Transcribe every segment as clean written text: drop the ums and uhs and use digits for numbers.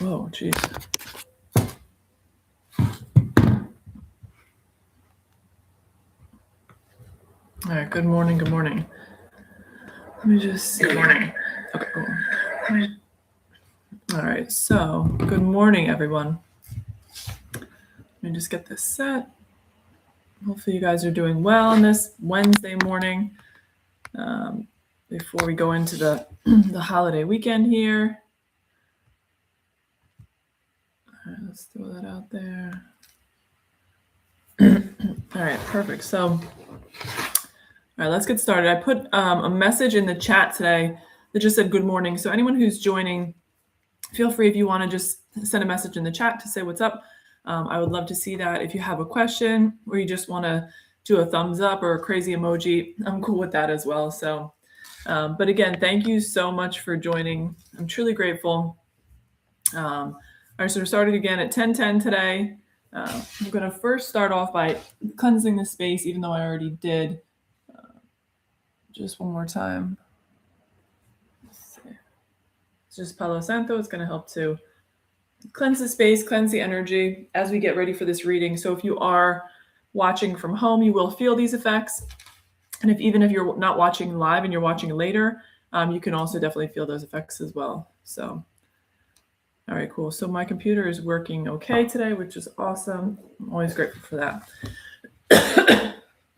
Whoa, geez. All right, good morning, good morning. Let me just see. Good morning. Okay, cool. All right, so good morning, everyone. Let me just get this set. Hopefully you guys are doing well on this Wednesday morning before we go into the holiday weekend here. All right, let's throw that out there. All right, perfect. So, all right, let's get started. I put a message in the chat today that just said good morning. So anyone who's joining, feel free if you want to just send a message in the chat to say what's up. I would love to see that. If you have a question or you just want to do a thumbs up or a crazy emoji, I'm cool with that as well. So, but again, thank you so much for joining. I'm truly grateful. All right, so we're starting again at 10:10 today. I'm going to first start off by cleansing the space, even though I already did. Just one more time. Let's see. It's just Palo Santo. It's going to help to cleanse the space, cleanse the energy as we get ready for this reading. So if you are watching from home, you will feel these effects. And even if you're not watching live and you're watching later, you can also definitely feel those effects as well. So, all right, cool. So my computer is working okay today, which is awesome. I'm always grateful for that.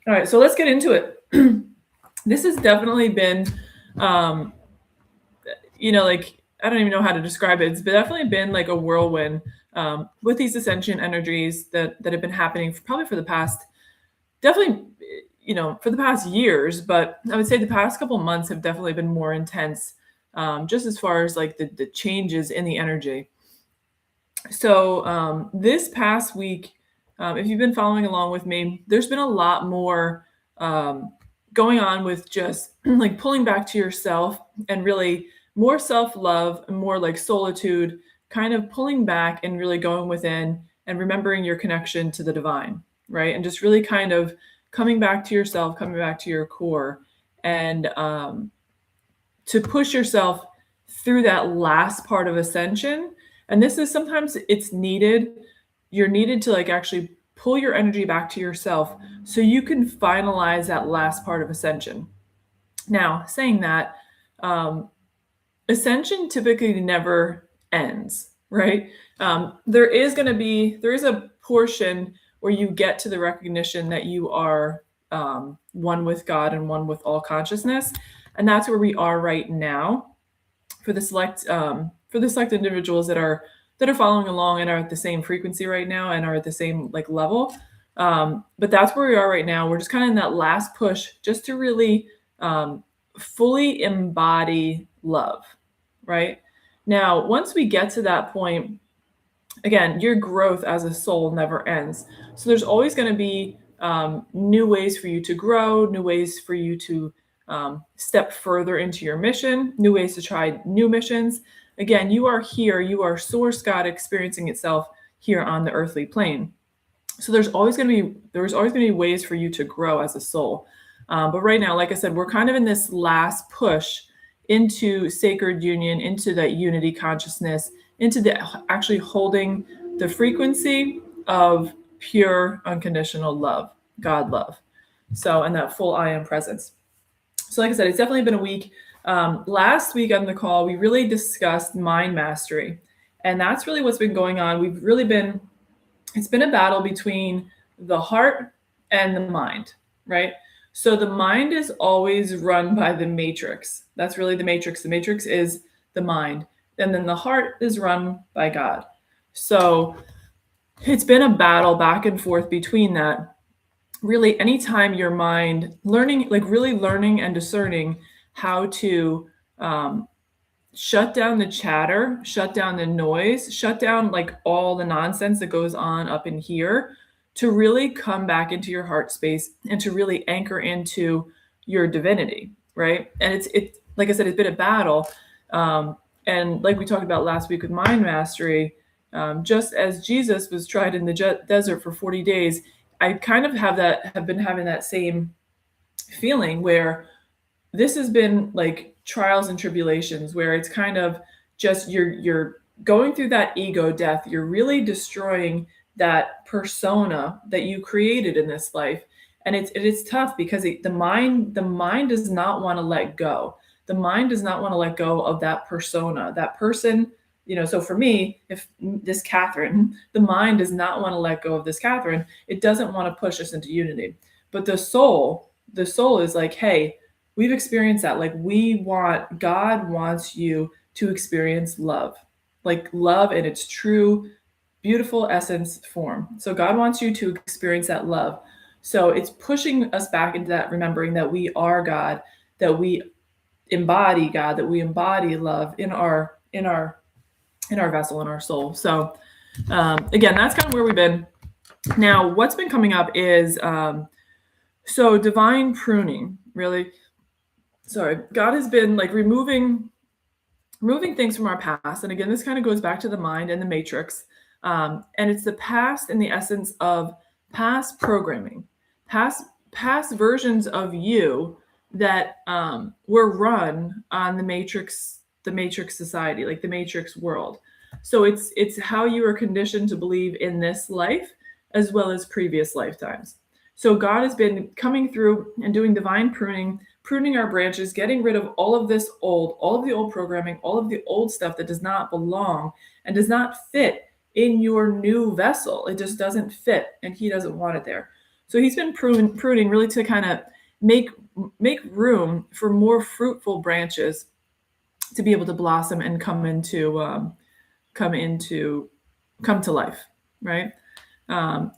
All right, so let's get into it. This has definitely been, like, I don't even know how to describe it. It's definitely been like a whirlwind with these ascension energies that have been happening probably for the past, definitely, for the past years. But I would say the past couple months have definitely been more intense, just as far as like the changes in the energy. So this past week, if you've been following along with me, there's been a lot more going on with just like pulling back to yourself and really more self-love, more like solitude, kind of pulling back and really going within and remembering your connection to the divine, right? And just really kind of coming back to yourself, coming back to your core, and to push yourself through that last part of ascension. And this is sometimes it's needed. You're needed to like actually pull your energy back to yourself so you can finalize that last part of ascension. Now, saying that, ascension typically never ends, right? There is a portion where you get to the recognition that you are one with God and one with all consciousness, and that's where we are right now for the select individuals that are following along and are at the same frequency right now and are at the same like level. But that's where we are right now. We're just kind of in that last push just to really fully embody love, right? Now, once we get to that point, again, your growth as a soul never ends. So there's always going to be new ways for you to grow, new ways for you to step further into your mission, new ways to try new missions. Again, you are here, you are Source God experiencing itself here on the earthly plane. So there's always going to be ways for you to grow as a soul. But right now, like I said, we're kind of in this last push into sacred union, into that unity consciousness, into the actually holding the frequency of pure unconditional love, God love. So, and that full I am presence. So like I said, it's definitely been a week. Last week on the call, we really discussed mind mastery. And that's really what's been going on. It's been a battle between the heart and the mind, right? So the mind is always run by the matrix. That's really the matrix. The matrix is the mind. And then the heart is run by God. So it's been a battle back and forth between that. Really, anytime your mind really learning and discerning how to shut down the chatter, shut down the noise, shut down like all the nonsense that goes on up in here, to really come back into your heart space and to really anchor into your divinity, right? And it's like I said, it's been a battle. And like we talked about last week with mind mastery, just as Jesus was tried in the desert for 40 days, I kind of have been having that same feeling where this has been like trials and tribulations, where it's kind of just you're going through that ego death, you're really destroying that persona that you created in this life. And it's tough because the mind does not want to let go. The mind does not want to let go of that persona, that person. So for me, if this Katherine, the mind does not want to let go of this Katherine. It doesn't want to push us into unity. But the soul is like, hey, we've experienced that. Like God wants you to experience love, like love in its true, beautiful essence form. So God wants you to experience that love. So it's pushing us back into that, remembering that we are God, that we embody God, that we embody love in our vessel, in our soul. So again, that's kind of where we've been. Now, what's been coming up is so divine pruning. Really, sorry, God has been like removing things from our past. And again, this kind of goes back to the mind and the matrix. And it's the past in the essence of past programming, past versions of you that were run on the matrix society, like the matrix world. So it's how you are conditioned to believe in this life as well as previous lifetimes. So God has been coming through and doing divine pruning our branches, getting rid of all of the old programming, all of the old stuff that does not belong and does not fit in your new vessel. It just doesn't fit, and he doesn't want it there. So he's been pruning really to kind of make room for more fruitful branches to be able to blossom and come to life, right?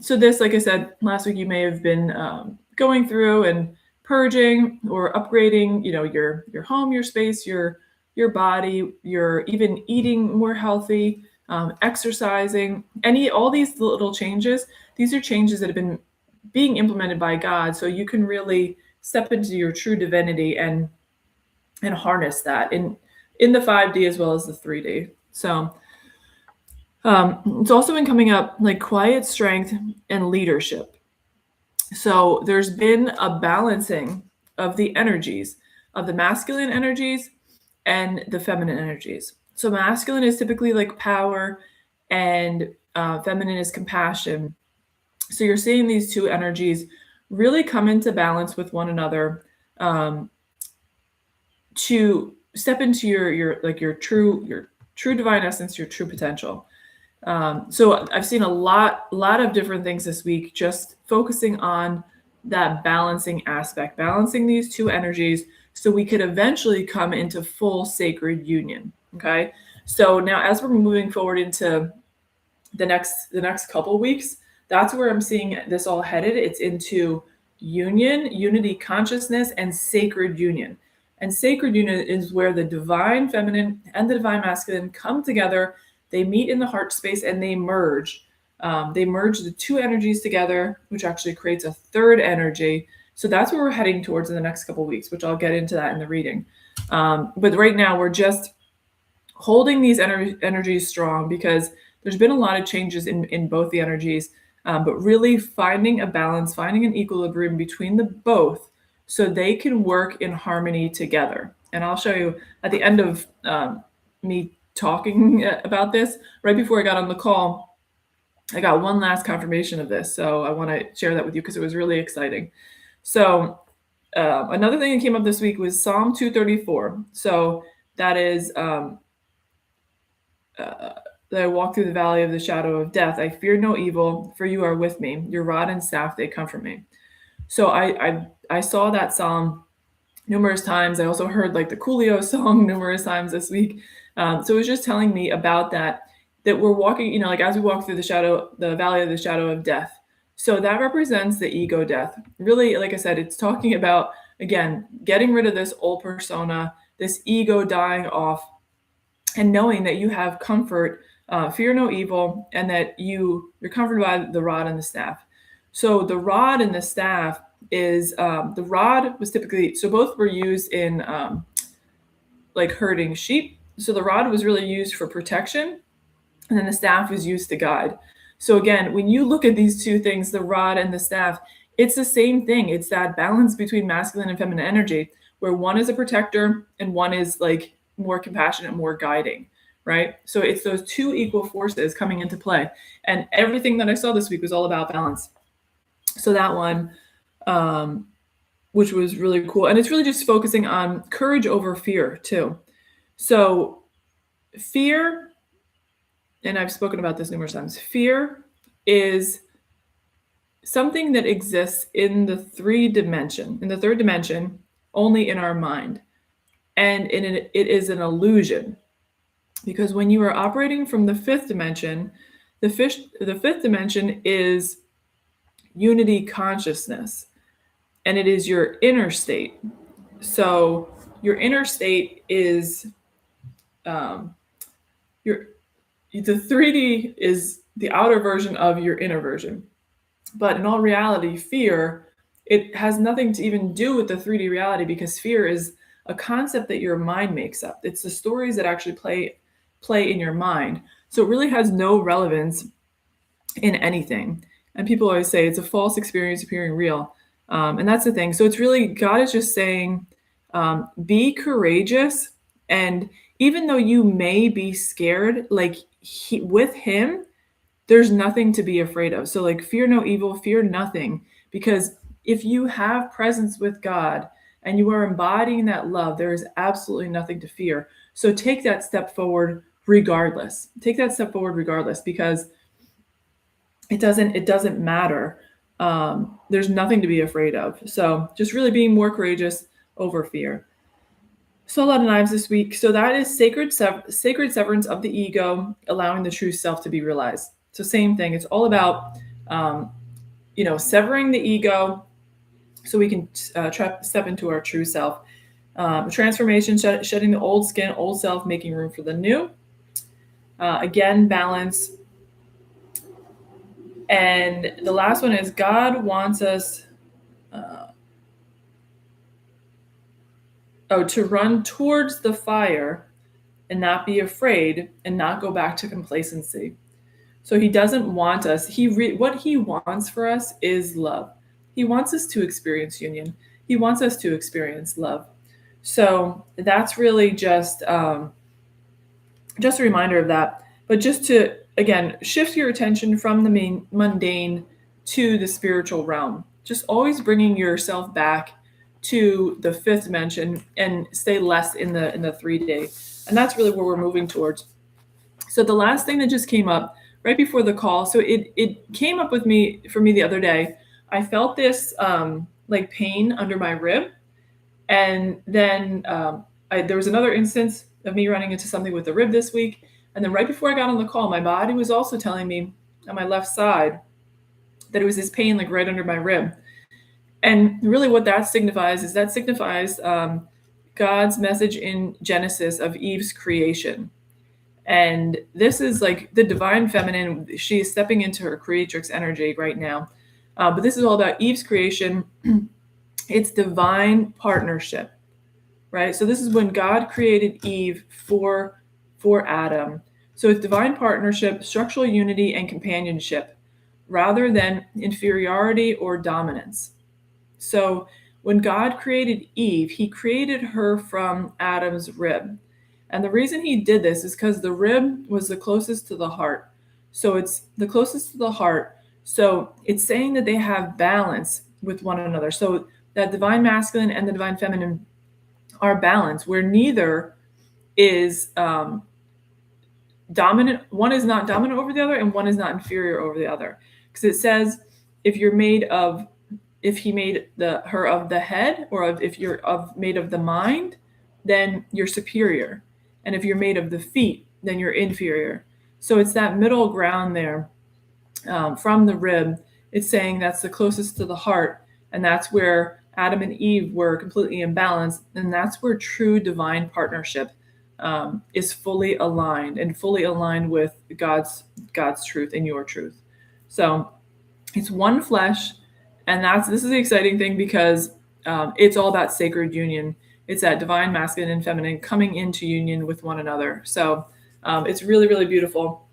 So this, like I said last week, you may have been going through and purging or upgrading, your home, your space, your body, you're even eating more healthy, exercising, all these little changes. These are changes that have been being implemented by God, so you can really step into your true divinity and harness that in the 5D as well as the 3D. So it's also been coming up like quiet strength and leadership. So there's been a balancing of the energies, of the masculine energies and the feminine energies. So masculine is typically like power, and feminine is compassion. So you're seeing these two energies really come into balance with one another, to step into your true divine essence, your true potential. So I've seen a lot of different things this week, just focusing on that balancing aspect, balancing these two energies so we could eventually come into full sacred union. Okay. So now as we're moving forward into the next couple of weeks, that's where I'm seeing this all headed. It's into union, unity consciousness, and sacred union. And sacred union is where the divine feminine and the divine masculine come together. They meet in the heart space and they merge. They merge the two energies together, which actually creates a third energy. So that's where we're heading towards in the next couple of weeks, which I'll get into that in the reading. But right now we're just holding these energies strong because there's been a lot of changes in both the energies, but really finding a balance, finding an equilibrium between the both so they can work in harmony together. And I'll show you at the end of me talking about this, right before I got on the call, I got one last confirmation of this. So I want to share that with you because it was really exciting. So another thing that came up this week was Psalm 234. So that is that I walk through the valley of the shadow of death. I fear no evil, for you are with me. Your rod and staff, they comfort me. So I saw that psalm numerous times. I also heard like the Coolio song numerous times this week. So it was just telling me about that we're walking, like as we walk through the valley of the shadow of death. So that represents the ego death. Really, like I said, it's talking about, again, getting rid of this old persona, this ego dying off, and knowing that you have comfort, fear no evil, and that you're comforted by the rod and the staff. So the rod and the staff is, the rod was typically, so both were used in like herding sheep. So the rod was really used for protection, and then the staff was used to guide. So again, when you look at these two things, the rod and the staff, it's the same thing. It's that balance between masculine and feminine energy, where one is a protector and one is like more compassionate, more guiding, right? So it's those two equal forces coming into play. And everything that I saw this week was all about balance. So that one, which was really cool. And it's really just focusing on courage over fear too. So fear, and I've spoken about this numerous times, fear is something that exists in the third dimension, only in our mind. And it is an illusion. Because when you are operating from the fifth dimension, the fifth dimension is unity consciousness, and it is your inner state. So your inner state is the 3D is the outer version of your inner version. But in all reality, fear, it has nothing to even do with the 3D reality, because fear is a concept that your mind makes up. It's the stories that actually play in your mind. So it really has no relevance in anything. And people always say it's a false experience appearing real. And that's the thing. So it's really, God is just saying, be courageous. And even though you may be scared, like with him, there's nothing to be afraid of. So like, fear no evil, fear nothing. Because if you have presence with God and you are embodying that love, there is absolutely nothing to fear. So take that step forward regardless. Take that step forward regardless, because it doesn't matter. There's nothing to be afraid of. So just really being more courageous over fear. So a lot of knives this week. So that is sacred severance of the ego, allowing the true self to be realized. So same thing. It's all about, severing the ego so we can step into our true self. Transformation, shedding the old skin, old self, making room for the new. Again, balance. And the last one is God wants us to run towards the fire and not be afraid and not go back to complacency. So he doesn't want us. What he wants for us is love. He wants us to experience union. He wants us to experience love. So that's really just a reminder of that. But just to, again, shift your attention from the mundane to the spiritual realm. Just always bringing yourself back to the fifth dimension and stay less in the 3D. And that's really where we're moving towards. So the last thing that just came up right before the call, so it came up for me the other day. I felt this like pain under my rib. And then there was another instance of me running into something with the rib this week. And then right before I got on the call, my body was also telling me on my left side that it was this pain like right under my rib. And really what that signifies is God's message in Genesis of Eve's creation. And this is like the divine feminine. She is stepping into her creatrix energy right now. But this is all about Eve's creation. It's divine partnership, right? So this is when God created Eve for Adam. So it's divine partnership, structural unity, and companionship, rather than inferiority or dominance. So when God created Eve, he created her from Adam's rib. And the reason he did this is because the rib was the closest to the heart. So it's the closest to the heart. So it's saying that they have balance with one another. So that divine masculine and the divine feminine are balanced, where neither is dominant. One is not dominant over the other, and one is not inferior over the other. Because it says if he made her of the head, or if you're made of the mind, then you're superior. And if you're made of the feet, then you're inferior. So it's that middle ground there from the rib. It's saying that's the closest to the heart. And that's where Adam and Eve were completely imbalanced. And that's where true divine partnership is fully aligned with God's truth and your truth. So it's one flesh. And this is the exciting thing, because it's all about sacred union. It's that divine masculine and feminine coming into union with one another. So it's really, really beautiful.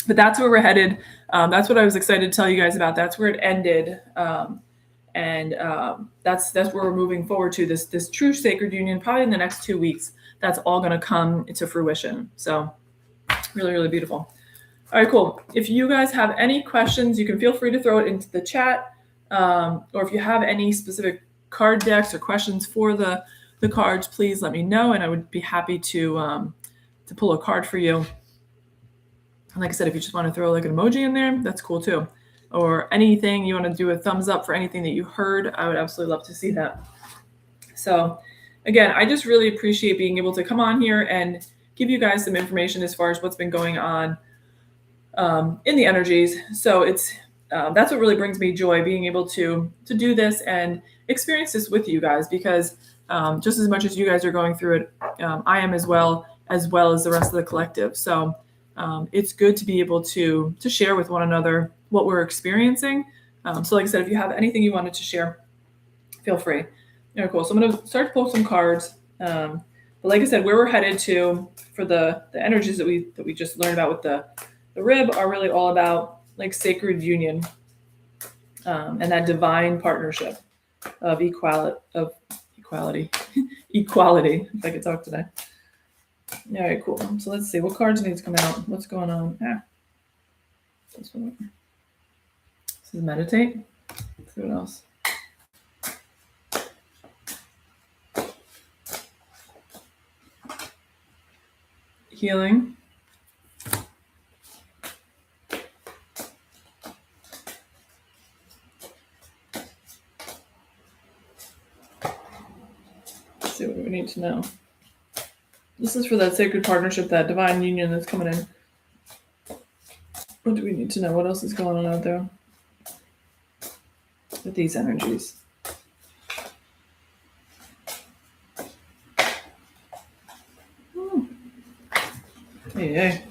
But that's where we're headed. That's what I was excited to tell you guys about. That's where it ended. And that's where we're moving forward to, this true sacred union. Probably in the next 2 weeks, that's all going to come into fruition. So Really, really beautiful. All right, cool. If you guys have any questions, you can feel free to throw it into the chat. Or if you have any specific card decks or questions for the cards, please let me know, and I would be happy to pull a card for you. And like I said, if you just want to throw like an emoji in there, that's cool too. Or anything you want to do a thumbs up for anything that you heard, I would absolutely love to see that. So again, I just really appreciate being able to come on here and give you guys some information as far as what's been going on in the energies. So it's that's what really brings me joy, being able to do this and experience this with you guys, because just as much as you guys are going through it, I am as well as the rest of the collective. So it's good to be able to share with one another what we're experiencing. So like I said, if you have anything you wanted to share, feel free. Cool. So I'm going to start to pull some cards. But like I said, where we're headed to for the energies that we just learned about with the rib are really all about like sacred union and that divine partnership of equality, if I could talk today. All right, cool. So let's see what cards need to come out. What's going on? This one. This is meditate. Let's see what else. Healing. Let's see what we need to know. This is for that sacred partnership, that divine union that's coming in. What do we need to know? What else is going on out there with these energies? Hey,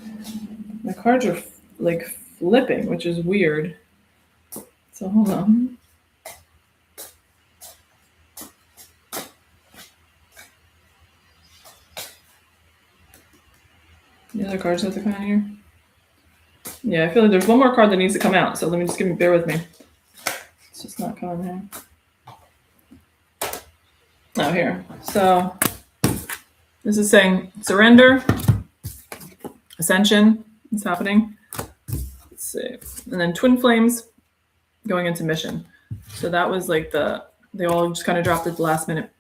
my cards are like flipping, which is weird. So hold on. The other cards have to come out here. Yeah, I feel like there's one more card that needs to come out. So let me just bear with me. It's just not coming here. Oh, here. So this is saying surrender, ascension is happening. Let's see. And then twin flames going into mission. So that was like they all just kind of dropped at the last minute.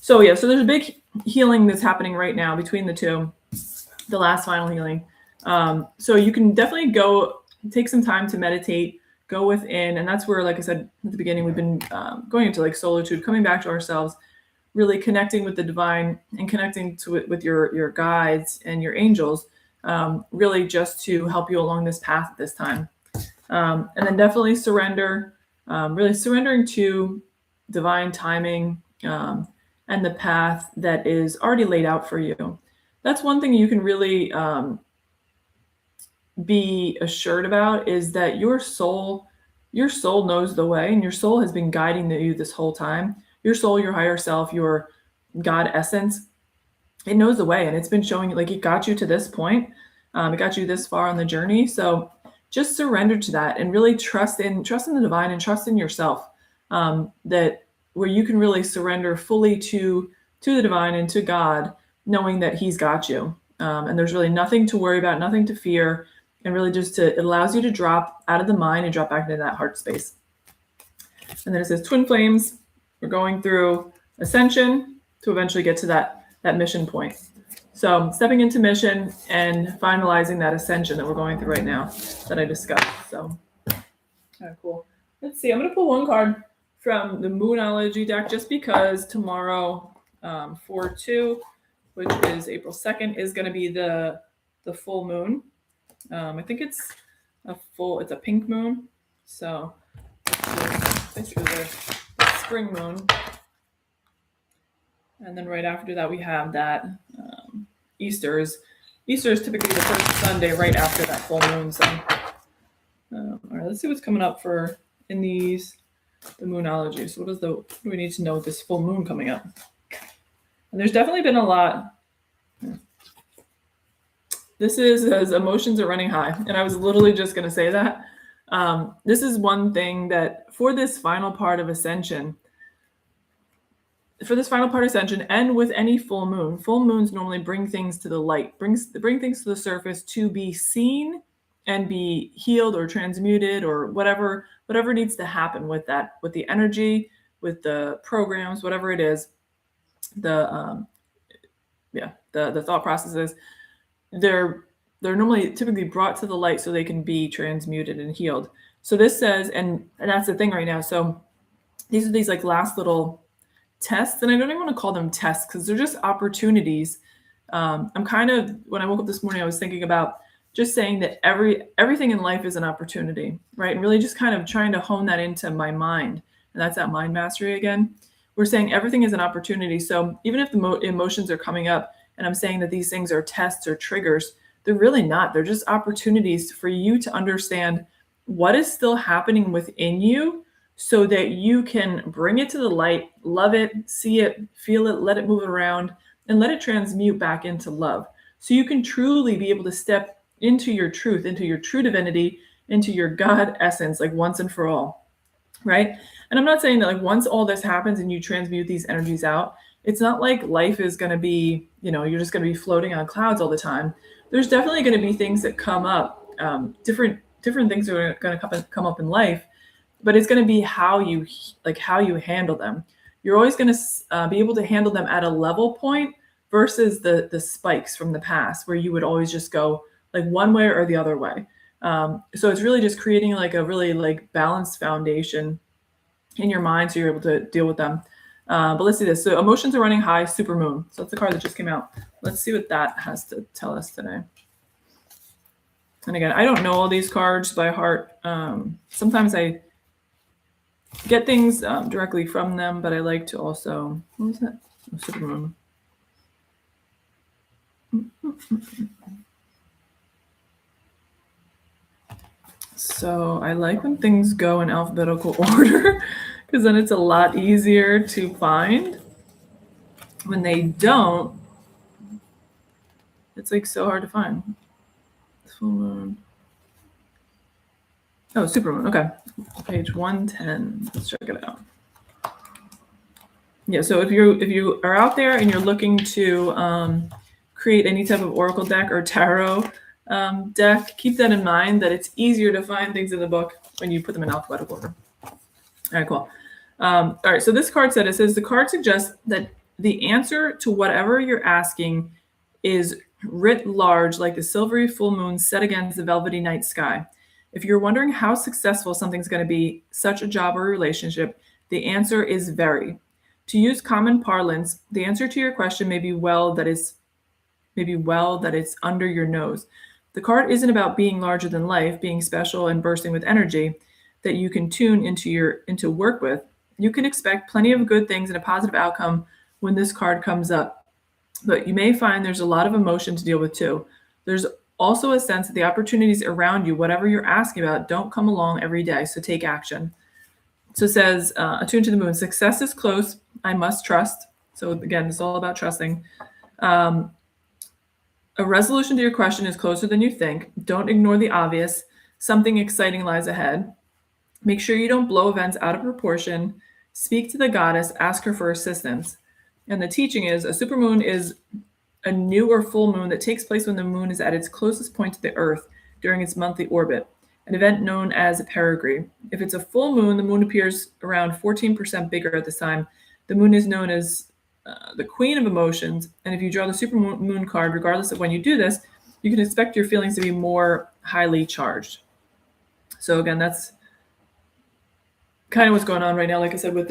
So yeah, so there's a big healing that's happening right now between the two. The last final healing. So you can definitely go take some time to meditate, go within. And that's where, like I said at the beginning, we've been going into like solitude, coming back to ourselves, really connecting with the divine and connecting to it with your guides and your angels, really just to help you along this path at this time. And then definitely surrender, really surrendering to divine timing and the path that is already laid out for you. That's one thing you can really be assured about, is that your soul knows the way, and your soul has been guiding you this whole time. Your soul, your higher self, your God essence, it knows the way, and it's been showing you, like, it got you to this point. It got you this far on the journey. So just surrender to that and really trust in the divine and trust in yourself, that where you can really surrender fully to the divine and to God, knowing that he's got you. And there's really nothing to worry about, nothing to fear, and really just it allows you to drop out of the mind and drop back into that heart space. And then it says twin flames. We're going through ascension to eventually get to that mission point. So stepping into mission and finalizing that ascension that we're going through right now that I discussed. So, cool. Let's see. I'm going to pull one card from the Moonology deck, just because tomorrow, 4/2, which is April 2nd, is going to be the full moon. I think it's a pink moon. So basically the spring moon. And then right after that, we have that Easter is typically the first Sunday right after that full moon. So, all right, let's see what's coming up for in the Moonology. So what do we need to know with this full moon coming up? And there's definitely been a lot. This is as emotions are running high. And I was literally just going to say that. This is one thing that for this final part of ascension, for this final part ascension, and with any full moons normally bring things to the light, bring things to the surface to be seen and be healed or transmuted or whatever needs to happen with that, with the energy, with the programs, whatever it is, the the thought processes, they're normally typically brought to the light so they can be transmuted and healed. So this says, and that's the thing right now. So these are these like last little tests, and I don't even want to call them tests because they're just opportunities. I'm kind of, when I woke up this morning, I was thinking about just saying that everything in life is an opportunity, right? And really just kind of trying to hone that into my mind. And that's that mind mastery again. We're saying everything is an opportunity. So even if the emotions are coming up and I'm saying that these things are tests or triggers, they're really not. They're just opportunities for you to understand what is still happening within you so that you can bring it to the light, love it, see it, feel it, let it move around, and let it transmute back into love. So you can truly be able to step into your truth, into your true divinity, into your God essence, like once and for all, right? And I'm not saying that like once all this happens and you transmute these energies out, it's not like life is going to be, you're just going to be floating on clouds all the time. There's definitely going to be things that come up, different things are going to come up in life, but it's going to be how you handle them. You're always going to be able to handle them at a level point versus the spikes from the past where you would always just go like one way or the other way. So it's really just creating like a really like balanced foundation in your mind so you're able to deal with them. But let's see this. So emotions are running high, supermoon. So that's the card that just came out. Let's see what that has to tell us today. And again, I don't know all these cards by heart. Sometimes I get things directly from them, but I like to also, what was that? Oh, supermoon. So I like when things go in alphabetical order because then it's a lot easier to find. When they don't, it's like so hard to find. Full moon. Oh, supermoon. Okay. Page 110. Let's check it out. Yeah, so if you are out there and you're looking to create any type of oracle deck or tarot deck, keep that in mind that it's easier to find things in the book when you put them in alphabetical order. All right, cool. All right, so this card says the card suggests that the answer to whatever you're asking is writ large like the silvery full moon set against the velvety night sky. If you're wondering how successful something's going to be, such a job or relationship, the answer is very. To use common parlance, the answer to your question may be well that it's under your nose. The card isn't about being larger than life, being special and bursting with energy that you can tune into work with. You can expect plenty of good things and a positive outcome when this card comes up. But you may find there's a lot of emotion to deal with too. There's also a sense that the opportunities around you, whatever you're asking about, don't come along every day. So take action. So it says, attuned to the moon, success is close. I must trust. So again, it's all about trusting. A resolution to your question is closer than you think. Don't ignore the obvious. Something exciting lies ahead. Make sure you don't blow events out of proportion. Speak to the goddess. Ask her for assistance. And the teaching is a supermoon is a new or full moon that takes place when the moon is at its closest point to the Earth during its monthly orbit, an event known as a perigee. If it's a full moon, the moon appears around 14% bigger at this time. The moon is known as the queen of emotions, and if you draw the supermoon card, regardless of when you do this, you can expect your feelings to be more highly charged. So again, that's kind of what's going on right now. Like I said, with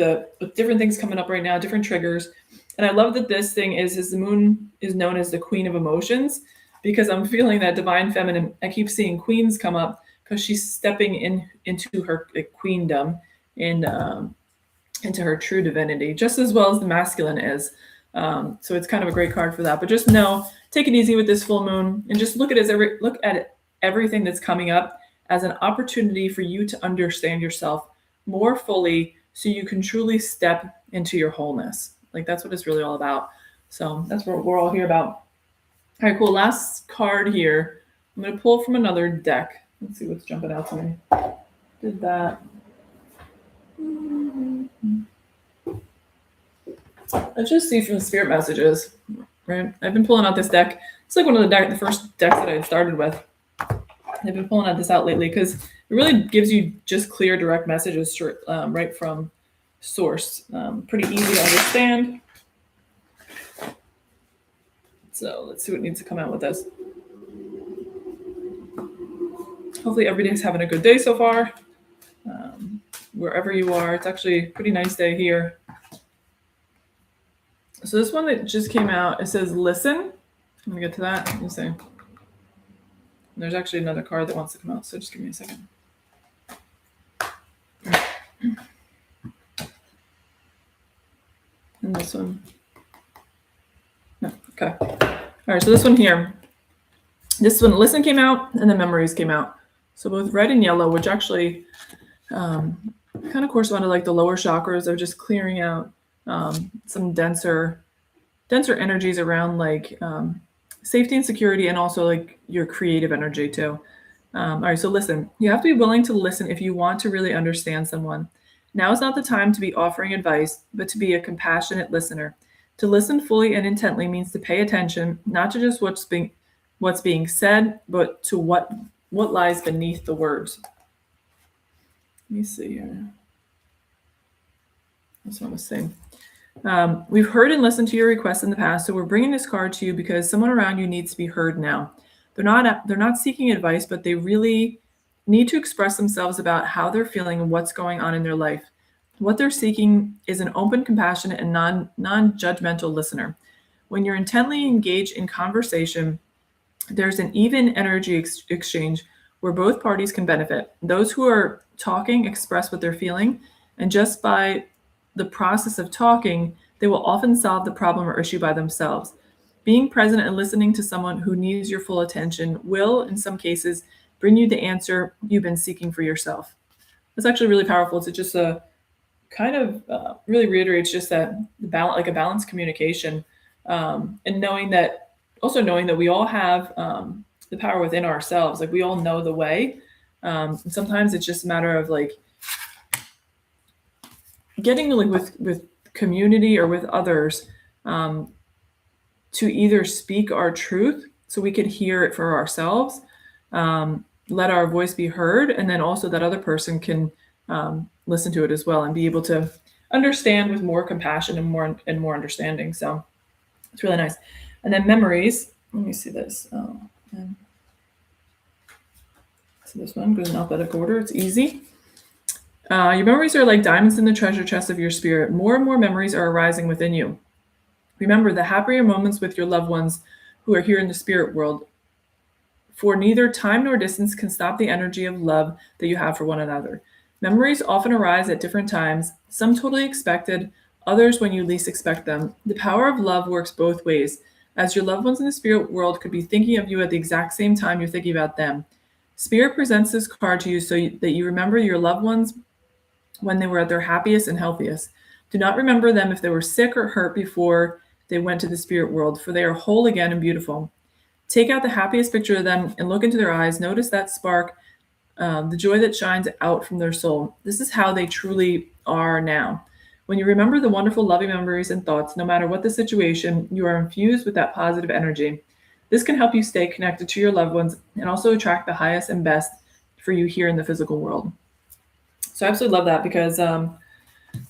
different things coming up right now, different triggers. And I love that this thing is the moon is known as the queen of emotions, because I'm feeling that divine feminine. I keep seeing queens come up because she's stepping into her queendom, into her true divinity, just as well as the masculine is. So it's kind of a great card for that. But just know, take it easy with this full moon, and just look at everything that's coming up as an opportunity for you to understand yourself more fully, so you can truly step into your wholeness. Like that's what it's really all about. So that's what we're all here about. All right, cool. Last card here. I'm going to pull from another deck. Let's see what's jumping out to me. Did that. Let's just see from the spirit messages, right? I've been pulling out this deck. It's like one of the first decks that I had started with. I've been pulling out this out lately because it really gives you just clear, direct messages right from source. Pretty easy to understand. So let's see what needs to come out with this. Hopefully everybody's having a good day so far. Wherever you are, it's actually a pretty nice day here. So this one that just came out, it says listen. I'm gonna get to that. Let me see. There's actually another card that wants to come out, so just give me a second. And this one. No, okay. All right, so this one here. This one, listen came out, and then memories came out. So both red and yellow, which actually kind of correspond to like the lower chakras of just clearing out some denser energies around like safety and security, and also like your creative energy too. All right, so listen. You have to be willing to listen if you want to really understand someone. Now is not the time to be offering advice, but to be a compassionate listener. To listen fully and intently means to pay attention, not to just what's being said, but to what lies beneath the words. Let me see here. That's what I was saying. We've heard and listened to your requests in the past, so we're bringing this card to you because someone around you needs to be heard now. They're not seeking advice, but they really need to express themselves about how they're feeling and what's going on in their life. What they're seeking is an open, compassionate, and non-judgmental listener. When you're intently engaged in conversation, there's an even energy exchange where both parties can benefit. Those who are talking express what they're feeling, and just by the process of talking, they will often solve the problem or issue by themselves. Being present and listening to someone who needs your full attention will, in some cases, bring you the answer you've been seeking for yourself. It's actually really powerful. It's just a kind of really reiterates just that like a balanced communication, and knowing that we all have the power within ourselves. Like we all know the way. And sometimes it's just a matter of like getting like with community or with others to either speak our truth so we can hear it for ourselves, let our voice be heard, and then also that other person can listen to it as well and be able to understand with more compassion and more understanding. So it's really nice. And then memories. Let me see this. So this one goes in alphabetical order. It's easy. Your memories are like diamonds in the treasure chest of your spirit. More and more memories are arising within you. Remember the happier moments with your loved ones who are here in the spirit world, for neither time nor distance can stop the energy of love that you have for one another. Memories often arise at different times, some totally expected, others when you least expect them. The power of love works both ways, as your loved ones in the spirit world could be thinking of you at the exact same time you're thinking about them. Spirit presents this card to you so that you remember your loved ones when they were at their happiest and healthiest. Do not remember them if they were sick or hurt before they went to the spirit world, for they are whole again and beautiful. Take out the happiest picture of them and look into their eyes. Notice that spark, the joy that shines out from their soul. This is how they truly are now. When you remember the wonderful, loving memories and thoughts, no matter what the situation, you are infused with that positive energy. This can help you stay connected to your loved ones and also attract the highest and best for you here in the physical world. So I absolutely love that because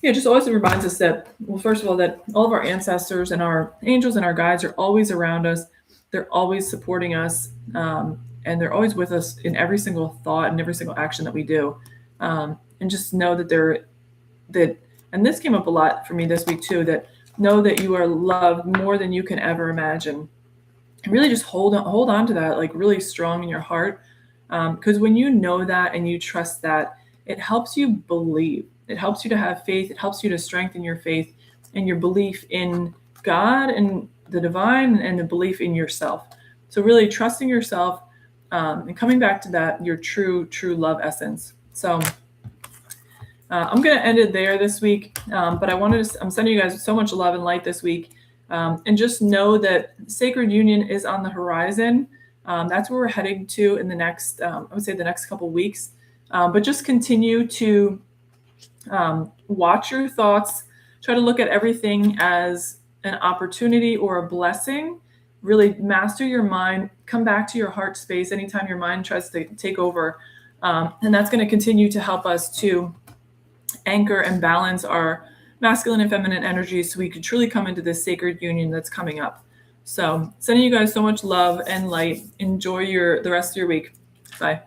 it just always reminds us that, well, first of all, that all of our ancestors and our angels and our guides are always around us. They're always supporting us, and they're always with us in every single thought and every single action that we do. And just know that and this came up a lot for me this week too, that know that you are loved more than you can ever imagine. And really just hold on to that, like really strong in your heart. Because when you know that and you trust that, it helps you believe. It helps you to have faith. It helps you to strengthen your faith and your belief in God and the divine and the belief in yourself. So really trusting yourself and coming back to that, your true love essence. So I'm going to end it there this week. But I'm sending you guys so much love and light this week. And just know that Sacred Union is on the horizon. That's where we're heading to in the next, I would say the next couple weeks. But just continue to watch your thoughts, try to look at everything as an opportunity or a blessing. Really master your mind, come back to your heart space anytime your mind tries to take over. And that's going to continue to help us to anchor and balance our masculine and feminine energies so we can truly come into this sacred union that's coming up. So sending you guys so much love and light. Enjoy the rest of your week. Bye.